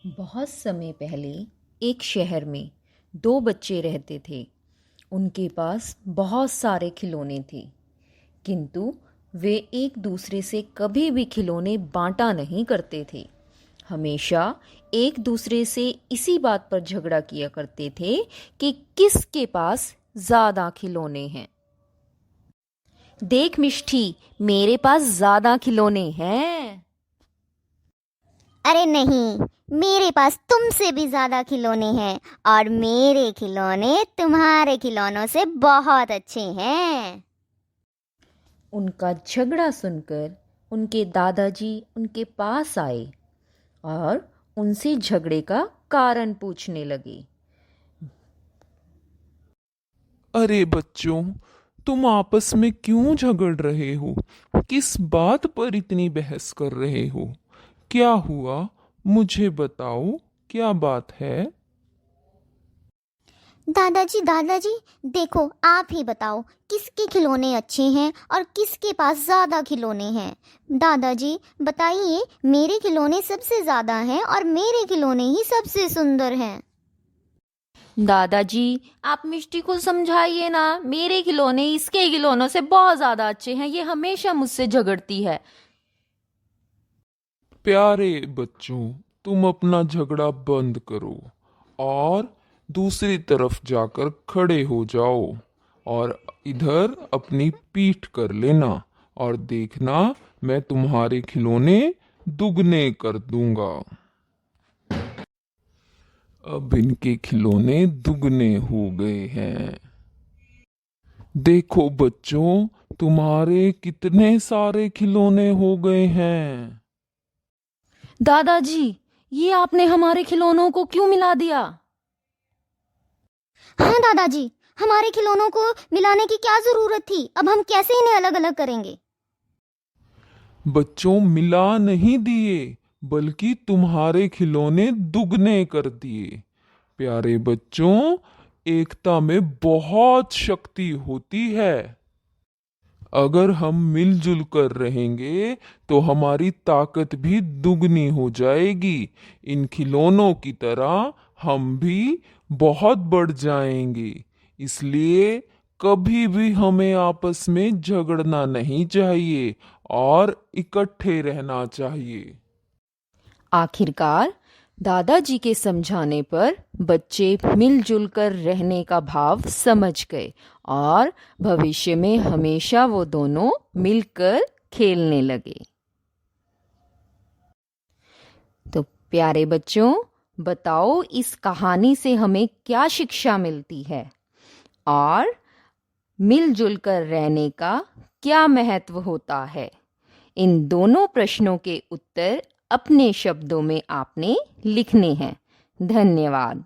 बहुत समय पहले एक शहर में दो बच्चे रहते थे। उनके पास बहुत सारे खिलौने थे, किंतु वे एक दूसरे से कभी भी खिलौने बांटा नहीं करते थे। हमेशा एक दूसरे से इसी बात पर झगड़ा किया करते थे कि किसके पास ज़्यादा खिलौने हैं। देख मिष्टी, मेरे पास ज़्यादा खिलौने हैं। अरे नहीं, मेरे पास तुमसे भी ज्यादा खिलौने हैं और मेरे खिलौने तुम्हारे खिलौनों से बहुत अच्छे हैं। उनका झगड़ा सुनकर उनके दादाजी उनके पास आए और उनसे झगड़े का कारण पूछने लगे। अरे बच्चों, तुम आपस में क्यों झगड़ रहे हो? किस बात पर इतनी बहस कर रहे हो? क्या हुआ? मुझे बताओ, क्या बात है? दादाजी दादाजी, देखो आप ही बताओ किसके खिलौने अच्छे हैं और किसके पास ज्यादा खिलौने हैं। दादाजी बताइए, मेरे खिलौने सबसे ज्यादा हैं और मेरे खिलौने ही सबसे सुंदर हैं। दादाजी, आप मिष्टी को समझाइए ना, मेरे खिलौने इसके खिलौनों से बहुत ज़्यादा अच्छे हैं, ये हमेशा मुझसे झगड़ती है। प्यारे बच्चों, तुम अपना झगड़ा बंद करो और दूसरी तरफ जाकर खड़े हो जाओ और इधर अपनी पीठ कर लेना और देखना, मैं तुम्हारे खिलौने दुगने कर दूंगा। अब इनके खिलौने दुगने हो गए हैं। देखो बच्चों, तुम्हारे कितने सारे खिलौने हो गए हैं। दादाजी, ये आपने हमारे खिलौनों को क्यों मिला दिया? हाँ दादाजी, हमारे खिलौनों को मिलाने की क्या जरूरत थी? अब हम कैसे इन्हें अलग अलग करेंगे? बच्चों, मिला नहीं दिए, बल्कि तुम्हारे खिलौने दुगने कर दिए। प्यारे बच्चों, एकता में बहुत शक्ति होती है। अगर हम मिलजुल कर रहेंगे तो हमारी ताकत भी दुगनी हो जाएगी। इन खिलौनों की तरह हम भी बहुत बढ़ जाएंगे। इसलिए कभी भी हमें आपस में झगड़ना नहीं चाहिए और इकट्ठे रहना चाहिए। आखिरकार दादाजी के समझाने पर बच्चे मिलजुल कर रहने का भाव समझ गए और भविष्य में हमेशा वो दोनों मिलकर खेलने लगे। तो प्यारे बच्चों, बताओ इस कहानी से हमें क्या शिक्षा मिलती है और मिलजुल कर रहने का क्या महत्व होता है? इन दोनों प्रश्नों के उत्तर अपने शब्दों में आपने लिखने हैं। धन्यवाद।